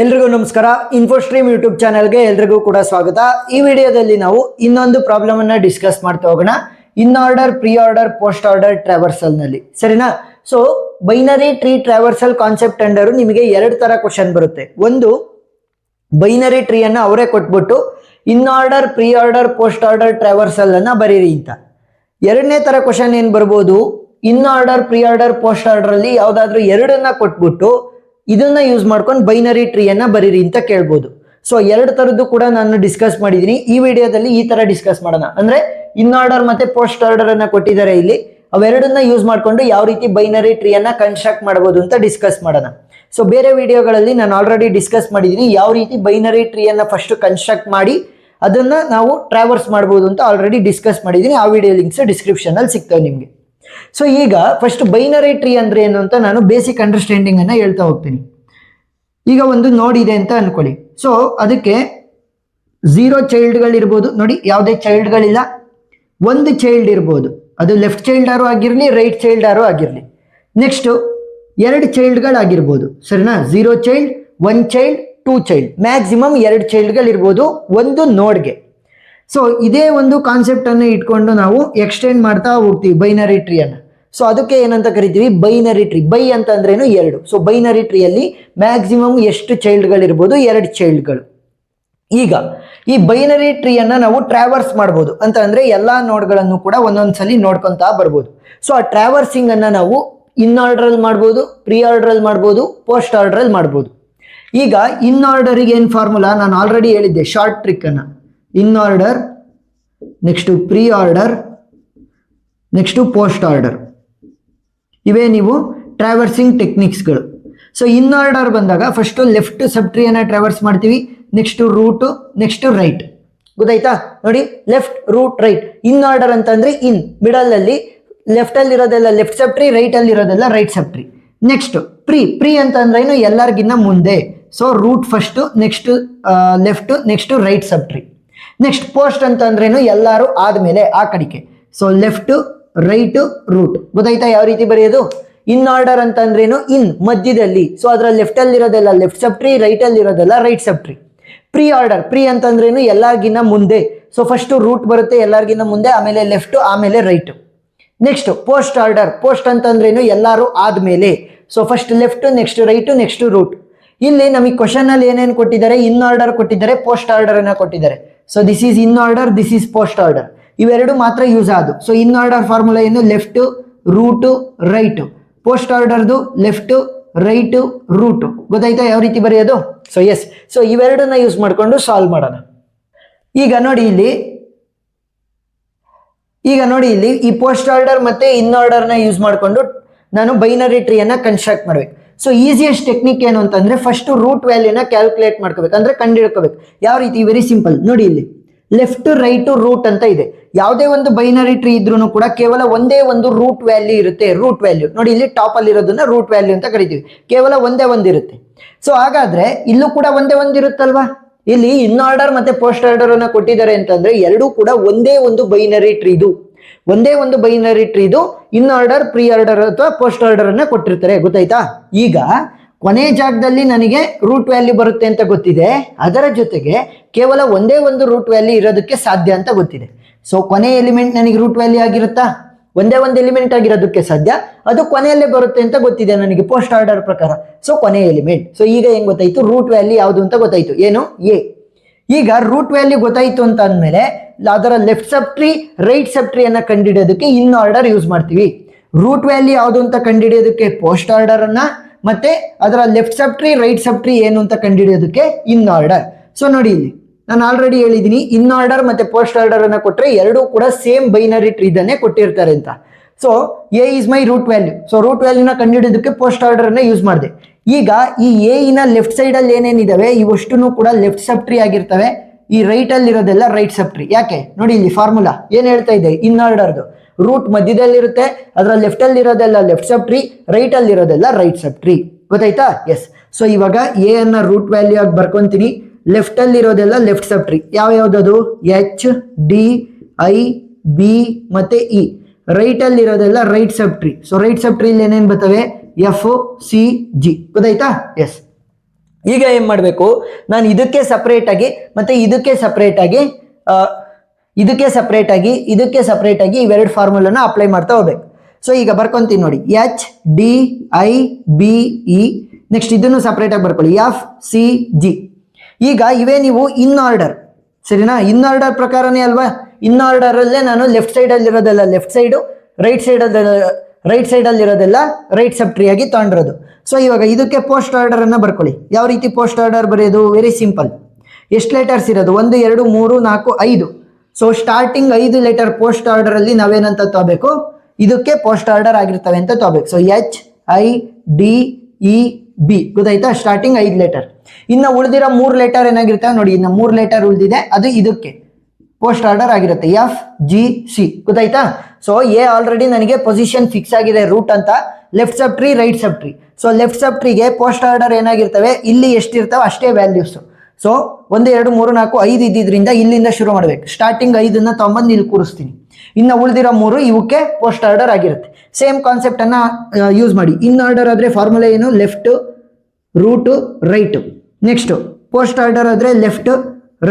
ಎಲ್ರಿಗೂ ನಮಸ್ಕಾರ. ಇನ್ಫೋಸ್ಟ್ರೀಮ್ ಯೂಟ್ಯೂಬ್ ಚಾನೆಲ್ಗೆ ಎಲ್ರಿಗೂ ಕೂಡ ಸ್ವಾಗತ. ಈ ವಿಡಿಯೋದಲ್ಲಿ ನಾವು ಇನ್ನೊಂದು ಪ್ರಾಬ್ಲಮ್ ಅನ್ನ ಡಿಸ್ಕಸ್ ಮಾಡ್ತಾ ಹೋಗೋಣ. In order, pre order, post order traversal ನಲ್ಲಿ, ಸರಿನಾ? So binary tree traversal concept under ನಿಮಗೆ ಎರಡು ತರ ಕ್ವಶನ್ ಬರುತ್ತೆ. ಒಂದು, ಬೈನರಿ ಟ್ರೀ ಅನ್ನ ಅವರೇ ಕೊಟ್ಬಿಟ್ಟು in order, pre order, post order traversal ಅನ್ನ ಬರೀರಿ ಅಂತ. ಎರಡನೇ ತರ ಕ್ವಶನ್ ಏನ್ ಬರ್ಬೋದು, in order, pre order, post order ಅಲ್ಲಿ ಯಾವ್ದಾದ್ರು ಎರಡನ್ನ ಕೊಟ್ಬಿಟ್ಟು ಇದನ್ನ ಯೂಸ್ ಮಾಡ್ಕೊಂಡು ಬೈನರಿ ಟ್ರೀ ಅನ್ನ ಬರೀರಿ ಅಂತ ಕೇಳ್ಬೋದು. ಸೊ ಎರಡು ತರದ್ದು ಕೂಡ ನಾನು ಡಿಸ್ಕಸ್ ಮಾಡಿದೀನಿ. ಈ ವಿಡಿಯೋದಲ್ಲಿ ಈ ತರ ಡಿಸ್ಕಸ್ ಮಾಡೋಣ. ಅಂದ್ರೆ ಇನ್ ಆರ್ಡರ್ ಮತ್ತೆ ಪೋಸ್ಟ್ ಆರ್ಡರ್ ಅನ್ನ ಕೊಟ್ಟಿದ್ದಾರೆ ಇಲ್ಲಿ, ಅವೆರಡನ್ನ ಯೂಸ್ ಮಾಡ್ಕೊಂಡು ಯಾವ ರೀತಿ ಬೈನರಿ ಟ್ರೀ ಅನ್ನ ಕನ್ಸ್ಟ್ರಕ್ಟ್ ಮಾಡಬಹುದು ಅಂತ ಡಿಸ್ಕಸ್ ಮಾಡೋಣ. ಸೊ ಬೇರೆ ವಿಡಿಯೋಗಳಲ್ಲಿ ನಾನು ಆಲ್ರೆಡಿ ಡಿಸ್ಕಸ್ ಮಾಡಿದೀನಿ ಯಾವ ರೀತಿ ಬೈನರಿ ಟ್ರೀ ಅನ್ನ ಫಸ್ಟ್ ಕನ್ಸ್ಟ್ರಕ್ಟ್ ಮಾಡಿ ಅದನ್ನ ನಾವು ಟ್ರಾವರ್ಸ್ ಮಾಡಬಹುದು ಅಂತ ಆಲ್ರೆಡಿ ಡಿಸ್ಕಸ್ ಮಾಡಿದೀನಿ. ಆ ವಿಡಿಯೋ ಲಿಂಕ್ಸ್ ಡಿಸ್ಕ್ರಿಪ್ಷನ್ ಅಲ್ಲಿ ಸಿಗ್ತವೆ ನಿಮ್ಗೆ. ಸೊ ಈಗ ಫಸ್ಟ್ ಬೈನರಿ ಟ್ರೀ ಅಂದ್ರೆ ಏನು ಅಂತ ನಾನು ಬೇಸಿಕ್ ಅಂಡರ್ಸ್ಟ್ಯಾಂಡಿಂಗ್ ಅನ್ನ ಹೇಳ್ತಾ ಹೋಗ್ತೀನಿ. ಈಗ ಒಂದು ನೋಡ್ ಇದೆ ಅಂತ ಅನ್ಕೊಳ್ಳಿ. ಸೊ ಅದಕ್ಕೆ 0 ಚೈಲ್ಡ್ಗಳಿರ್ಬೋದು. ನೋಡಿ, ಯಾವುದೇ ಚೈಲ್ಡ್ಗಳಿಲ್ಲ, ಒಂದು ಚೈಲ್ಡ್ ಇರ್ಬೋದು. ಅದು ಲೆಫ್ಟ್ ಚೈಲ್ಡ್ ಆರು ಆಗಿರ್ಲಿ, ರೈಟ್ ಚೈಲ್ಡ್ ಆರು ಆಗಿರ್ಲಿ. ನೆಕ್ಸ್ಟ್ 2 ಚೈಲ್ಡ್ಗಳಾಗಿರ್ಬೋದು, ಸರಿನಾ? 0 ಚೈಲ್ಡ್, 1 ಚೈಲ್ಡ್, 2 ಚೈಲ್ಡ್, ಮ್ಯಾಕ್ಸಿಮಮ್ 2 ಚೈಲ್ಡ್ಗಳಿರ್ಬೋದು ಒಂದು ನೋಡ್ಗೆ. ಸೊ ಇದೇ ಒಂದು ಕಾನ್ಸೆಪ್ಟ್ ಅನ್ನು ಇಟ್ಕೊಂಡು ನಾವು ಎಕ್ಸ್ಟೆಂಡ್ ಮಾಡ್ತಾ ಹೋಗ್ತೀವಿ ಬೈನರಿ ಟ್ರೀ ಅನ್ನ. ಸೊ ಅದಕ್ಕೆ ಏನಂತ ಕರಿತೀವಿ, ಬೈನರಿ ಟ್ರೀ. ಬೈ ಅಂತ ಅಂದ್ರೇನು 2. ಸೊ ಬೈನರಿ ಟ್ರೀಯಲ್ಲಿ ಮ್ಯಾಕ್ಸಿಮಮ್ ಎಷ್ಟು ಚೈಲ್ಡ್ಗಳಿರ್ಬೋದು, 2 ಚೈಲ್ಡ್ಗಳು. ಈಗ ಈ ಬೈನರಿ ಟ್ರೀ ಅನ್ನ ನಾವು ಟ್ರಾವರ್ಸ್ ಮಾಡ್ಬೋದು ಅಂತ ಅಂದ್ರೆ ಎಲ್ಲಾ ನೋಡ್ಗಳನ್ನು ಕೂಡ ಒಂದೊಂದ್ಸಲಿ ನೋಡ್ಕೊಂತಾ ಬರ್ಬೋದು. ಸೊ ಆ ಟ್ರಾವರ್ಸಿಂಗ್ ಅನ್ನ ನಾವು ಇನ್ ಆರ್ಡರ್ ಅಲ್ಲಿ ಮಾಡ್ಬೋದು, ಪ್ರೀ ಆರ್ಡರ್ ಅಲ್ಲಿ ಮಾಡ್ಬೋದು, ಪೋಸ್ಟ್ ಆರ್ಡರ್ ಅಲ್ಲಿ ಮಾಡ್ಬೋದು. ಈಗ ಇನ್ ಆರ್ಡರ್ಗೆ ಏನ್ ಫಾರ್ಮುಲಾ ನಾನು ಆಲ್ರೆಡಿ ಹೇಳಿದ್ದೆ, ಶಾರ್ಟ್ ಟ್ರಿಕ್ ಅನ್ನ. In order, next pre order, next post order. ಇವೇ ನೀವು ಟ್ರಾವರ್ಸಿಂಗ್ ಟೆಕ್ನಿಕ್ಸ್ಗಳು. ಸೊ ಇನ್ ಆರ್ಡರ್ ಬಂದಾಗ ಫಸ್ಟ್ ಲೆಫ್ಟ್ ಸಬ್ ಟ್ರೀ ಅನ್ನ ಟ್ರಾವರ್ಸ್ ಮಾಡ್ತೀವಿ, ನೆಕ್ಸ್ಟ್ ರೂಟ್, ನೆಕ್ಸ್ಟ್ ರೈಟ್. ಗೊತ್ತಾಯ್ತಾ? ನೋಡಿ, left, root, right. In order ಅಂತಂದ್ರೆ ಇನ್ ಮಿಡಲ್ ಅಲ್ಲಿ ಲೆಫ್ಟ್ ಅಲ್ಲಿ ಇರೋದೆಲ್ಲ ಲೆಫ್ಟ್ ಸಬ್ ಟ್ರೀ, ರೈಟ್ ಅಲ್ಲಿ ಇರೋದೆಲ್ಲ right sub tree. Next pre ಅಂತ ಅಂದ್ರೆ ಏನು, ಎಲ್ಲರಿಗಿನ್ನ ಮುಂದೆ. So root first, next left, next right sub tree. Next post ಅಂತ ಅಂದ್ರೇನು, ಎಲ್ಲರೂ ಆದ್ಮೇಲೆ ಆ ಕಡೆಗೆ. So left, right, root. ಗೊತ್ತಾಯ್ತಾ ಯಾವ ರೀತಿ ಬರೆಯೋದು? ಇನ್ ಆರ್ಡರ್ ಅಂತ ಅಂದ್ರೇನು, ಇನ್ ಮಧ್ಯದಲ್ಲಿ. ಸೊ ಅದರ ಲೆಫ್ಟ್ ಅಲ್ಲಿ ಇರೋದೆಲ್ಲ ಲೆಫ್ಟ್ ಸಬ್ ಟ್ರೀ, ರೈಟ್ ಅಲ್ಲಿ ಇರೋದೆಲ್ಲ right sub tree. Pre order, pre ಅಂತ ಅಂದ್ರೇನು, ಎಲ್ಲರಿಗಿನ್ನ ಮುಂದೆ. ಸೊ ಫಸ್ಟ್ ರೂಟ್ ಬರುತ್ತೆ ಎಲ್ಲರಿಗಿನ್ನ ಮುಂದೆ, ಆಮೇಲೆ ಲೆಫ್ಟ್, ಆಮೇಲೆ right. Next post order, post ಅಂತ ಅಂದ್ರೇನು, ಎಲ್ಲರೂ ಆದ್ಮೇಲೆ. So first left, next right, next root. ಇಲ್ಲಿ ನಮಗೆ ಕ್ವಶನ್ ಅಲ್ಲಿ ಏನೇನು ಕೊಟ್ಟಿದ್ದಾರೆ, ಇನ್ ಆರ್ಡರ್ ಕೊಟ್ಟಿದ್ದಾರೆ, ಪೋಸ್ಟ್ ಆರ್ಡರ್ ಅನ್ನ ಕೊಟ್ಟಿದ್ದಾರೆ. So this is in order, this is post order. ಇವೆರಡು ಮಾತ್ರ ಯೂಸ್ ಆದವು. ಸೊ ಇನ್ ಆರ್ಡರ್ ಫಾರ್ಮುಲಾ ಏನು, ಲೆಫ್ಟ್, ರೂಟ್, ರೈಟ್. ಪೋಸ್ಟ್ ಆರ್ಡರ್ದು ಲೆಫ್ಟ್, ರೈಟ್, ರೂಟ್. ಗೊತ್ತಾಯ್ತಾ ಯಾವ ರೀತಿ ಬರೆಯೋದು? So yes. ಸೊ ಇವೆರಡನ್ನ ಯೂಸ್ ಮಾಡ್ಕೊಂಡು ಸಾಲ್ವ್ ಮಾಡೋಣ. ಈಗ ನೋಡಿ ಇಲ್ಲಿ ಈ ಪೋಸ್ಟ್ ಆರ್ಡರ್ ಮತ್ತೆ ಇನ್ ಆರ್ಡರ್ ನ ಯೂಸ್ ಮಾಡ್ಕೊಂಡು ನಾನು ಬೈನರಿ ಟ್ರೀ ಅನ್ನ ಕನ್ಸ್ಟ್ರಕ್ಟ್ ಮಾಡ್ಬೇಕು. ಸೊ ಈಸಿಯೆಸ್ಟ್ ಟೆಕ್ನಿಕ್ ಏನು ಅಂತಂದ್ರೆ ಫಸ್ಟ್ ರೂಟ್ ವ್ಯಾಲ್ಯೂನ ಕ್ಯಾಲ್ಕುಲೇಟ್ ಮಾಡ್ಕೋಬೇಕು, ಅಂದ್ರೆ ಕಂಡುಹಿಡ್ಕೋಬೇಕು. ಯಾವ ರೀತಿ? Very simple. ನೋಡಿ, ಇಲ್ಲಿ ಲೆಫ್ಟ್, ರೈಟ್, ರೂಟ್ ಅಂತ ಇದೆ. ಯಾವುದೇ ಒಂದು ಬೈನರಿ ಟ್ರೀ ಇದ್ರೂ ಕೂಡ ಕೇವಲ ಒಂದೇ ಒಂದು ರೂಟ್ ವ್ಯಾಲ್ಯೂ ಇರುತ್ತೆ. ರೂಟ್ ವ್ಯಾಲ್ಯೂ ನೋಡಿ, ಇಲ್ಲಿ ಟಾಪ್ ಅಲ್ಲಿ ಇರೋದನ್ನ ರೂಟ್ ವ್ಯಾಲ್ಯೂ ಅಂತ ಕರಿತೀವಿ. ಕೇವಲ ಒಂದೇ ಒಂದು ಇರುತ್ತೆ. ಸೊ ಹಾಗಾದ್ರೆ ಇಲ್ಲೂ ಕೂಡ ಒಂದೇ ಒಂದು ಇರುತ್ತಲ್ವಾ? ಇಲ್ಲಿ ಇನ್ ಆರ್ಡರ್ ಮತ್ತೆ ಪೋಸ್ಟ್ ಆರ್ಡರ್ ಅನ್ನ ಕೊಟ್ಟಿದ್ದಾರೆ ಅಂತಂದ್ರೆ ಎರಡೂ ಕೂಡ ಒಂದೇ ಒಂದು ಬೈನರಿ ಟ್ರೀದು. ಇನ್ ಆರ್ಡರ್, ಪ್ರೀ ಆರ್ಡರ್ ಅಥವಾ ಪೋಸ್ಟ್ ಆರ್ಡರ್ ಅನ್ನ ಕೊಟ್ಟಿರ್ತಾರೆ. ಗೊತ್ತಾಯ್ತಾ? ಈಗ ಕೊನೆ ಜಾಗದಲ್ಲಿ ನನಗೆ ರೂಟ್ ವ್ಯಾಲ್ಯೂ ಬರುತ್ತೆ ಅಂತ ಗೊತ್ತಿದೆ, ಅದರ ಜೊತೆಗೆ ಕೇವಲ ಒಂದೇ ಒಂದು ರೂಟ್ ವ್ಯಾಲ್ಯೂ ಇರೋದಕ್ಕೆ ಸಾಧ್ಯ ಅಂತ ಗೊತ್ತಿದೆ. ಸೊ ಕೊನೆ ಎಲಿಮೆಂಟ್ ನನಗೆ ರೂಟ್ ವ್ಯಾಲ್ಯೂ ಆಗಿರುತ್ತಾ? ಒಂದೇ ಒಂದು ಎಲಿಮೆಂಟ್ ಆಗಿರೋದಕ್ಕೆ ಸಾಧ್ಯ, ಅದು ಕೊನೆಯಲ್ಲೇ ಬರುತ್ತೆ ಅಂತ ಗೊತ್ತಿದೆ ನನಗೆ ಪೋಸ್ಟ್ ಆರ್ಡರ್ ಪ್ರಕಾರ. ಸೊ ಕೊನೆ ಎಲಿಮೆಂಟ್. ಸೊ ಈಗ ಏನ್ ಗೊತ್ತಾಯ್ತು, ರೂಟ್ ವ್ಯಾಲ್ಯೂ ಯಾವುದು ಅಂತ ಗೊತ್ತಾಯ್ತು. ಏನು? ಎ. ಈಗ ರೂಟ್ ವ್ಯಾಲ್ಯೂ ಗೊತ್ತಾಯ್ತು ಅಂತ ಅಂದ್ಮೇಲೆ ಅದರ left sub tree, right sub tree ಅನ್ನ ಕಂಡುಹಿಡಿಯೋದಕ್ಕೆ ಇನ್ ಆರ್ಡರ್ ಯೂಸ್ ಮಾಡ್ತೀವಿ. ರೂಟ್ ವ್ಯಾಲ್ಯೂ ಯಾವುದು ಅಂತ ಕಂಡುಹಿಡಿಯೋದಕ್ಕೆ ಪೋಸ್ಟ್ ಆರ್ಡರ್ ಅನ್ನ, ಮತ್ತೆ ಅದರ left sub tree, right sub tree ಏನು ಅಂತ ಕಂಡುಹಿಡಿಯೋದಕ್ಕೆ ಇನ್ ಆರ್ಡರ್. ಸೊ ನೋಡಿ, ಇಲ್ಲಿ ನಾನು ಆಲ್ರೆಡಿ ಹೇಳಿದ್ದೀನಿ, ಇನ್ ಆರ್ಡರ್ ಮತ್ತೆ ಪೋಸ್ಟ್ ಆರ್ಡರ್ ಅನ್ನ ಕೊಟ್ಟರೆ ಎರಡೂ ಕೂಡ ಸೇಮ್ ಬೈನರಿ ಟ್ರೀದನ್ನೇ ಕೊಟ್ಟಿರ್ತಾರೆ ಅಂತ. So A is my root value. So root ವ್ಯಾಲ್ಯೂನ ಕಂಡುಹಿಡಿಯೋದಕ್ಕೆ ಪೋಸ್ಟ್ ಆರ್ಡರ್ ಅನ್ನ ಯೂಸ್ ಮಾಡಿದೆ. ಈಗ ಈ ಎ ಇನ ಲೆಫ್ಟ್ ಸೈಡ್ ಅಲ್ಲಿ ಏನೇನಿದಾವೆ ಇವಷ್ಟನ್ನು ಕೂಡ ಲೆಫ್ಟ್ ಸಬ್ ಟ್ರೀ ಆಗಿರ್ತವೆ. ಈ ರೈಟ್ ಅಲ್ಲಿ ಇರೋದೆಲ್ಲ ರೈಟ್ ಸಬ್ ಟ್ರೀ. ಯಾಕೆ? ನೋಡಿ, ಇಲ್ಲಿ ಫಾರ್ಮುಲಾ ಏನ್ ಹೇಳ್ತಾ ಇದೆ, ಇನ್ ಆರ್ಡರ್ದು ರೂಟ್ ಮಧ್ಯದಲ್ಲಿ ಇರುತ್ತೆ, ಅದರ ಲೆಫ್ಟ್ ಅಲ್ಲಿ ಇರೋದೆಲ್ಲ ಲೆಫ್ಟ್ ಸಬ್ ಟ್ರೀ, ರೈಟ್ ಅಲ್ಲಿ ಇರೋದೆಲ್ಲ ರೈಟ್ ಸಬ್ ಟ್ರೀ. ಗೊತ್ತಾಯ್ತಾ? ಎಸ್. ಸೊ ಇವಾಗ ಎ ಅನ್ನ ರೂಟ್ ವ್ಯಾಲ್ಯೂ ಆಗಿ ಬರ್ಕೊಂತೀನಿ. ಲೆಫ್ಟ್ ಅಲ್ಲಿ ಇರೋದೆಲ್ಲ ಲೆಫ್ಟ್ ಸಬ್ ಟ್ರೀ. ಯಾವ್ಯಾವ್ದದು? ಎಚ್, ಡಿ, ಐ, ಬಿ ಮತ್ತೆ ಇ. ರೈಟ್ ಅಲ್ಲಿ ಇರೋದೆಲ್ಲ right sub tree. So right sub tree ಏನೇನ್ ಬರ್ತವೆ? F, C, G. ಗೊತ್ತಾಯ್ತಾ? ಎಸ್. ಈಗ ಏನ್ ಮಾಡಬೇಕು, ನಾನು ಇದಕ್ಕೆ ಸಪರೇಟ್ ಆಗಿ ಮತ್ತೆ ಇದಕ್ಕೆ ಸಪರೇಟ್ ಆಗಿ ಇದಕ್ಕೆ ಸಪರೇಟ್ ಆಗಿ ಇವೆರಡು ಫಾರ್ಮುಲಾನ ಅಪ್ಲೈ ಮಾಡ್ತಾ ಹೋಗ್ಬೇಕು. ಸೊ ಈಗ ಬರ್ಕೊಂತೀನಿ ನೋಡಿ, H D I B E, next ಇದನ್ನು ಸಪರೇಟ್ ಆಗಿ ಬರ್ಕೊಳ್ಳಿ, ಎಫ್ ಸಿ ಜಿ. ಈಗ ಇವೇ ನೀವು ಇನ್ ಆರ್ಡರ್, ಸರಿನಾ? ಇನ್ ಆರ್ಡರ್ ಪ್ರಕಾರನೇ ಅಲ್ವಾ? ಇನ್ ಆರ್ಡರ್ ಅಲ್ಲೇ ನಾನು ಲೆಫ್ಟ್ ಸೈಡ್ ಅಲ್ಲಿ ಇರೋದೆಲ್ಲ ಲೆಫ್ಟ್ ಸೈಡು, ರೈಟ್ ಸೈಡ್ ಅಲ್ಲಿ ಇರೋದೆಲ್ಲ ರೈಟ್ ಸಬ್ ಟ್ರೀ ಆಗಿ ತಗೊಂಡಿರೋದು. ಸೊ ಇವಾಗ ಇದಕ್ಕೆ ಪೋಸ್ಟ್ ಆರ್ಡರ್ ಅನ್ನ ಬರ್ಕೊಳ್ಳಿ. ಯಾವ ರೀತಿ ಪೋಸ್ಟ್ ಆರ್ಡರ್ ಬರೆಯೋದು? Very simple. ಎಷ್ಟು ಲೆಟರ್ಸ್ ಇರೋದು? 1 2 3 4 5. So starting 5 letter post order ಅಲ್ಲಿ ನಾವೇನಂತ ತಗೋಬೇಕು? ಇದಕ್ಕೆ ಪೋಸ್ಟ್ ಆರ್ಡರ್ ಆಗಿರ್ತವೆ ಅಂತ ತಗೋಬೇಕು. So H I D E B, ಗೊತ್ತಾಯ್ತಾ? Starting 5 letter. ಇನ್ನು ಉಳಿದಿರೋ 3 ಲೆಟರ್ ಏನಾಗಿರ್ತವೆ ನೋಡಿ, ಇನ್ನು 3 ಲೆಟರ್ ಉಳಿದಿದೆ, ಅದು ಇದಕ್ಕೆ ಪೋಸ್ಟ್ ಆರ್ಡರ್ ಆಗಿರುತ್ತೆ, ಎಫ್ ಜಿ ಸಿ, ಗೊತ್ತಾಯ್ತಾ? ಸೊ ಎ ಆಲ್ರೆಡಿ ನನಗೆ ಪೊಸಿಷನ್ ಫಿಕ್ಸ್ ಆಗಿದೆ ರೂಟ್ ಅಂತ, left sub tree right sub tree. So left ಸಬ್ ಟ್ರೀಗೆ ಪೋಸ್ಟ್ ಆರ್ಡರ್ ಏನಾಗಿರ್ತವೆ, ಇಲ್ಲಿ ಎಷ್ಟಿರ್ತವೆ ಅಷ್ಟೇ ವ್ಯಾಲ್ಯೂಸ್. ಸೊ 1 2 3 4 5 ಇದ್ದಿದ್ರಿಂದ ಇಲ್ಲಿಂದ ಶುರು ಮಾಡ್ಬೇಕು. ಸ್ಟಾರ್ಟಿಂಗ್ 5 ತಗೊಂಬಂದು ಇಲ್ಲಿ ಕೂರಿಸ್ತೀನಿ. ಇನ್ನು ಉಳಿದಿರೋ 3 ಇವಕ್ಕೆ ಪೋಸ್ಟ್ ಆರ್ಡರ್ ಆಗಿರುತ್ತೆ. ಸೇಮ್ ಕಾನ್ಸೆಪ್ಟ್ ಅನ್ನ ಯೂಸ್ ಮಾಡಿ. ಇನ್ ಆರ್ಡರ್ ಆದ್ರೆ ಫಾರ್ಮುಲಾ ಏನು? Left root right. Next post order ಆದ್ರೆ ಲೆಫ್ಟ್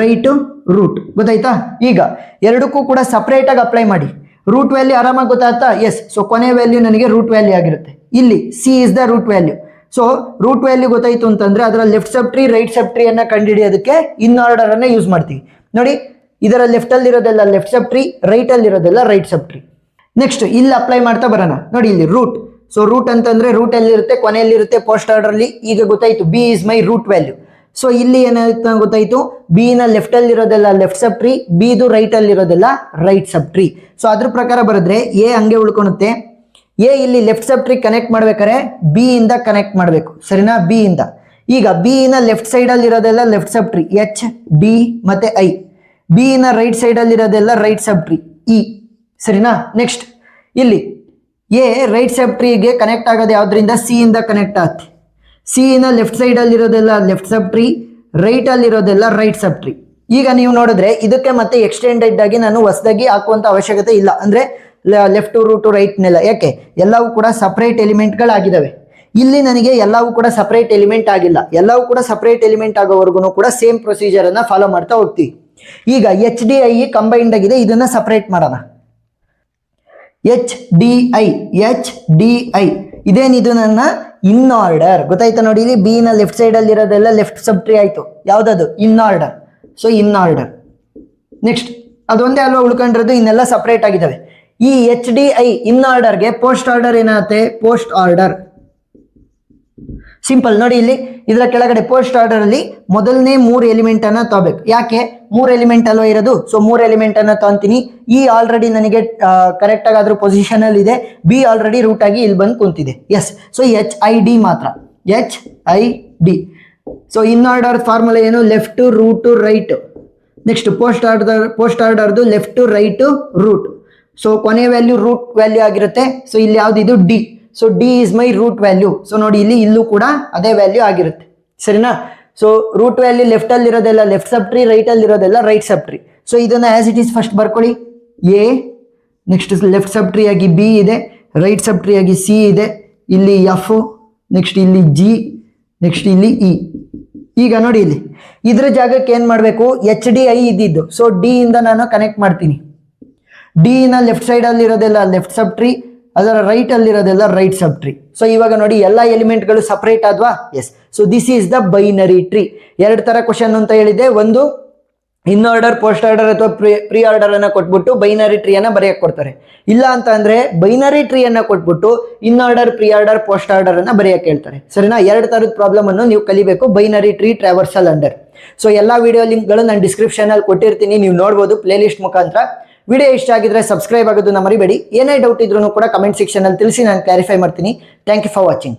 ರೈಟ್ ರೂಟ್, ಗೊತ್ತಾಯ್ತಾ? ಈಗ ಎರಡಕ್ಕೂ ಕೂಡ ಸಪರೇಟ್ ಆಗಿ ಅಪ್ಲೈ ಮಾಡಿ. ರೂಟ್ ವ್ಯಾಲ್ಯೂ ಆರಾಮಾಗಿ ಗೊತ್ತಾಗ್ತಾ? ಎಸ್. ಸೊ ಕೊನೆ ವ್ಯಾಲ್ಯೂ ನನಗೆ ರೂಟ್ ವ್ಯಾಲ್ಯೂ ಆಗಿರುತ್ತೆ. ಇಲ್ಲಿ C is the root value. So root value ಗೊತ್ತಾಯ್ತು ಅಂತಂದ್ರೆ ಅದರ left sub tree right sub tree ಅನ್ನ ಕಂಡುಹಿಡಿಯೋದಕ್ಕೆ ಇನ್ ಆರ್ಡರ್ ಅನ್ನ ಯೂಸ್ ಮಾಡ್ತೀವಿ. ನೋಡಿ, ಇದರ ಲೆಫ್ಟ್ ಅಲ್ಲಿ ಇರೋದೆಲ್ಲ ಲೆಫ್ಟ್ ಸಬ್ ಟ್ರೀ, ರೈಟ್ ಅಲ್ಲಿ ಇರೋದೆಲ್ಲ ರೈಟ್ ಸಬ್ ಟ್ರೀ. ನೆಕ್ಸ್ಟ್ ಇಲ್ಲಿ ಅಪ್ಲೈ ಮಾಡ್ತಾ ಬರೋಣ. ನೋಡಿ ಇಲ್ಲಿ ರೂಟ್. ಸೊ ರೂಟ್ ಅಂತಂದ್ರೆ ರೂಟ್ ಅಲ್ಲಿ ಇರುತ್ತೆ, ಕೊನೆಯಲ್ಲಿ ಇರುತ್ತೆ ಪೋಸ್ಟ್ ಆರ್ಡರ್ ಅಲ್ಲಿ. ಈಗ ಗೊತ್ತಾಯ್ತು B is my root value. So ಇಲ್ಲಿ ಏನಾಯ್ತು ಗೊತ್ತಾಯ್ತು, ಬಿ ನ ಲೆಫ್ಟ್ ಅಲ್ಲಿ ಇರೋದೆಲ್ಲ ಲೆಫ್ಟ್ ಸಬ್ ಟ್ರೀ, ಬಿ ದು ರೈಟ್ ಅಲ್ಲಿ ಇರೋದೆಲ್ಲ ರೈಟ್ ಸಬ್ ಟ್ರೀ. ಸೊ ಅದ್ರ ಪ್ರಕಾರ ಬರೆದ್ರೆ ಎ ಹಂಗೆ ಉಳ್ಕೊಳುತ್ತೆ. ಎ ಇಲ್ಲಿ ಲೆಫ್ಟ್ ಸಬ್ ಟ್ರೀ ಕನೆಕ್ಟ್ ಮಾಡ್ಬೇಕಾದ್ರೆ ಬಿ ಇಂದ ಕನೆಕ್ಟ್ ಮಾಡಬೇಕು, ಸರಿನಾ? ಬಿ ಇಂದ. ಈಗ ಬಿ ನ ಲೆಫ್ಟ್ ಸೈಡ್ ಅಲ್ಲಿ ಇರೋದೆಲ್ಲ left sub tree, H D ಮತ್ತೆ ಐ. ಬಿ ನ ರೈಟ್ ಸೈಡ್ ಅಲ್ಲಿ ಇರೋದೆಲ್ಲ ರೈಟ್ ಸಬ್ ಟ್ರೀ, ಇ, ಸರಿನಾ? ನೆಕ್ಸ್ಟ್ ಇಲ್ಲಿ ಎ ರೈಟ್ ಸಬ್ ಟ್ರೀಗೆ ಕನೆಕ್ಟ್ ಆಗೋದು ಯಾವ್ದ್ರಿಂದ? ಸಿ ಇಂದ ಕನೆಕ್ಟ್ ಆಗುತ್ತೆ. ಸಿ ನ ಲೆಫ್ಟ್ ಸೈಡ್ ಅಲ್ಲಿ ಇರೋದೆಲ್ಲ ಲೆಫ್ಟ್ ಸಬ್ ಟ್ರೀ, ರೈಟ್ ಅಲ್ಲಿ ಇರೋದೆಲ್ಲ ರೈಟ್ ಸಬ್ ಟ್ರೀ. ಈಗ ನೀವು ನೋಡಿದ್ರೆ ಇದಕ್ಕೆ ಮತ್ತೆ ಎಕ್ಸ್ಟೆಂಡೆಡ್ ಆಗಿ ನಾನು ಹೊಸದಾಗಿ ಹಾಕುವಂತ ಅವಶ್ಯಕತೆ ಇಲ್ಲ, ಅಂದ್ರೆ ಲೆಫ್ಟ್ ರೂಟ್ ರೈಟ್ನೆಲ್ಲ. ಯಾಕೆ? ಎಲ್ಲವೂ ಕೂಡ ಸಪರೇಟ್ ಎಲಿಮೆಂಟ್ಗಳಾಗಿದ್ದಾವೆ. ಇಲ್ಲಿ ನನಗೆ ಎಲ್ಲವೂ ಕೂಡ ಸಪರೇಟ್ ಎಲಿಮೆಂಟ್ ಆಗಿಲ್ಲ. ಎಲ್ಲವೂ ಕೂಡ ಸಪರೇಟ್ ಎಲಿಮೆಂಟ್ ಆಗೋವರೆಗೂ ಕೂಡ ಸೇಮ್ ಪ್ರೊಸೀಜರ್ ಅನ್ನ ಫಾಲೋ ಮಾಡ್ತಾ ಹೋಗ್ತೀವಿ. ಈಗ ಎಚ್ ಡಿ ಐ ಕಂಬೈನ್ಡ್ ಆಗಿದೆ, ಇದನ್ನ ಸಪರೇಟ್ ಮಾಡೋಣ. ಎಚ್ ಡಿ ಐ ಇದೇನಿದು? ನನ್ನ ಇನ್ ಆರ್ಡರ್, ಗೊತ್ತಾಯ್ತಾ? ನೋಡಿ ಇಲ್ಲಿ ಬಿ ನ ಲೆಫ್ಟ್ ಸೈಡ್ ಅಲ್ಲಿ ಇರೋದೆಲ್ಲ ಲೆಫ್ಟ್ ಸಬ್ ಟ್ರೀ ಆಯ್ತು. ಯಾವ್ದದು? In order. So in order. Next ಅದೊಂದೇ ಅಲ್ವಾ ಉಳ್ಕೊಂಡಿರೋದು, ಇನ್ನೆಲ್ಲ ಸಪರೇಟ್ ಆಗಿದ್ದಾವೆ. ಈ ಎಚ್ ಡಿ ಐ ಇನ್ ಆರ್ಡರ್ಗೆ ಪೋಸ್ಟ್ ಆರ್ಡರ್ ಏನಾಗುತ್ತೆ? Post order. ಸಿಂಪಲ್. ನೋಡಿ ಇಲ್ಲಿ ಇದರ ಕೆಳಗಡೆ ಪೋಸ್ಟ್ ಆರ್ಡರ್ ಅಲ್ಲಿ ಮೊದಲನೇ 3 ಎಲಿಮೆಂಟ್ ಅನ್ನ ತಗೋಬೇಕು. ಯಾಕೆ? 3 ಎಲಿಮೆಂಟ್ ಅಲ್ವಾ ಇರೋದು. ಸೊ 3 ಎಲಿಮೆಂಟ್ ಅನ್ನ ತಗೊಂತೀನಿ. ಇ ಆಲ್ರೆಡಿ ನನಗೆ ಕರೆಕ್ಟ್ ಆಗಿ ಅದ್ರ ಪೊಸಿಷನ್ ಅಲ್ಲಿ ಇದೆ. ಬಿ ಆಲ್ರೆಡಿ ರೂಟ್ ಆಗಿ ಇಲ್ಲಿ ಬಂದು ಕುಂತಿದೆ. Yes. So H I D ಮಾತ್ರ, H I D. So in order formula ಏನು? Left root right. Next post ಆರ್ಡರ್ದು ಲೆಫ್ಟ್ ರೈಟ್ ರೂಟ್. ಸೊ ಕೊನೆ ವ್ಯಾಲ್ಯೂ ರೂಟ್ ವ್ಯಾಲ್ಯೂ ಆಗಿರುತ್ತೆ. ಸೊ ಇಲ್ಲಿ ಯಾವ್ದಿದು? D. So D is my root value. So ನೋಡಿ ಇಲ್ಲಿ ಇಲ್ಲೂ ಕೂಡ ಅದೇ ವ್ಯಾಲ್ಯೂ ಆಗಿರುತ್ತೆ, ಸರಿನಾ? ಸೊ ರೂಟ್ ವ್ಯಾಲ್ಯೂ ಲೆಫ್ಟ್ ಅಲ್ಲಿ ಇರೋದೆಲ್ಲ ಲೆಫ್ಟ್ ಸಬ್ ಟ್ರೀ, ರೈಟ್ ಅಲ್ಲಿ ಇರೋದೆಲ್ಲ ರೈಟ್ ಸಬ್ ಟ್ರೀ. ಸೊ ಇದನ್ನ ಆಸ್ ಇಟ್ ಈಸ್ ಫಸ್ಟ್ ಬರ್ಕೊಳ್ಳಿ. A, next left sub tree ಆಗಿ ಬಿ ಇದೆ, ರೈಟ್ ಸಬ್ ಟ್ರೀ ಆಗಿ ಸಿ ಇದೆ, ಇಲ್ಲಿ ಎಫ್, ನೆಕ್ಸ್ಟ್ ಇಲ್ಲಿ ಜಿ, ನೆಕ್ಸ್ಟ್ ಇಲ್ಲಿ ಇ. ಈಗ ನೋಡಿ ಇಲ್ಲಿ ಇದ್ರ ಜಾಗಕ್ಕೆ ಏನ್ ಮಾಡಬೇಕು? ಎಚ್ ಡಿ ಐ ಇದ್ದಿದ್ದು. ಸೊ ಡಿ ಇಂದ ನಾನು ಕನೆಕ್ಟ್ ಮಾಡ್ತೀನಿ. ಡಿ ನ ಲೆಫ್ಟ್ ಸೈಡ್ ಅಲ್ಲಿ ಇರೋದೆಲ್ಲ ಲೆಫ್ಟ್ ಸಬ್ ಟ್ರೀ, ಅದರ ರೈಟ್ ಅಲ್ಲಿ ಇರೋದೆಲ್ಲ ರೈಟ್ ಸಬ್ ಟ್ರೀ. ಸೊ ಇವಾಗ ನೋಡಿ ಎಲ್ಲ ಎಲಿಮೆಂಟ್ಗಳು ಸಪರೇಟ್ ಆದ್ವಾ? Yes. So this is the binary tree. 2 ತರ ಕ್ವಶನ್ ಅಂತ ಹೇಳಿದೆ. ಒಂದು ಇನ್ ಆರ್ಡರ್ ಪೋಸ್ಟ್ ಆರ್ಡರ್ ಅಥವಾ ಪ್ರೀ ಆರ್ಡರ್ ಅನ್ನ ಕೊಟ್ಬಿಟ್ಟು ಬೈನರಿ ಟ್ರೀ ಅನ್ನ ಬರೆಯಕ್ ಕೊಡ್ತಾರೆ. ಇಲ್ಲ ಅಂತ ಅಂದ್ರೆ ಬೈನರಿ ಟ್ರೀ ಅನ್ನ ಕೊಟ್ಬಿಟ್ಟು in order pre order post order ಅನ್ನ ಬರೆಯಕ್ ಹೇಳ್ತಾರೆ, ಸರಿನಾ? 2 ತರದ ಪ್ರಾಬ್ಲಮ್ ಅನ್ನು ನೀವು ಕಲಿಬೇಕು ಬೈನರಿ ಟ್ರೀ ಟ್ರಾವರ್ಸಲ್ ಅಂಡರ್. ಸೊ ಎಲ್ಲಾ ವಿಡಿಯೋ ಲಿಂಕ್ ಗಳು ನಾನು ಡಿಸ್ಕ್ರಿಪ್ಷನ್ ಅಲ್ಲಿ ಕೊಟ್ಟಿರ್ತೀನಿ, ನೀವು ನೋಡಬಹುದು ಪ್ಲೇ ಲಿಸ್ಟ್ ಮುಖಾಂತರ. ವಿಡಿಯೋ ಇಷ್ಟ ಆಗಿದ್ರೆ ಸಬ್ಸ್ಕ್ರೈಬ್ ಆಗೋದನ್ನ ಮರಿಬೇಡಿ. ಏನೇ ಡೌಟ್ ಇದ್ರೂ ಕೂಡ ಕಮೆಂಟ್ ಸೆಕ್ಷನ್ ಅಲ್ಲಿ ತಿಳಿಸಿ, ನಾನು ಕ್ಲಾರಿಫೈ ಮಾಡ್ತೀನಿ. Thank you for watching.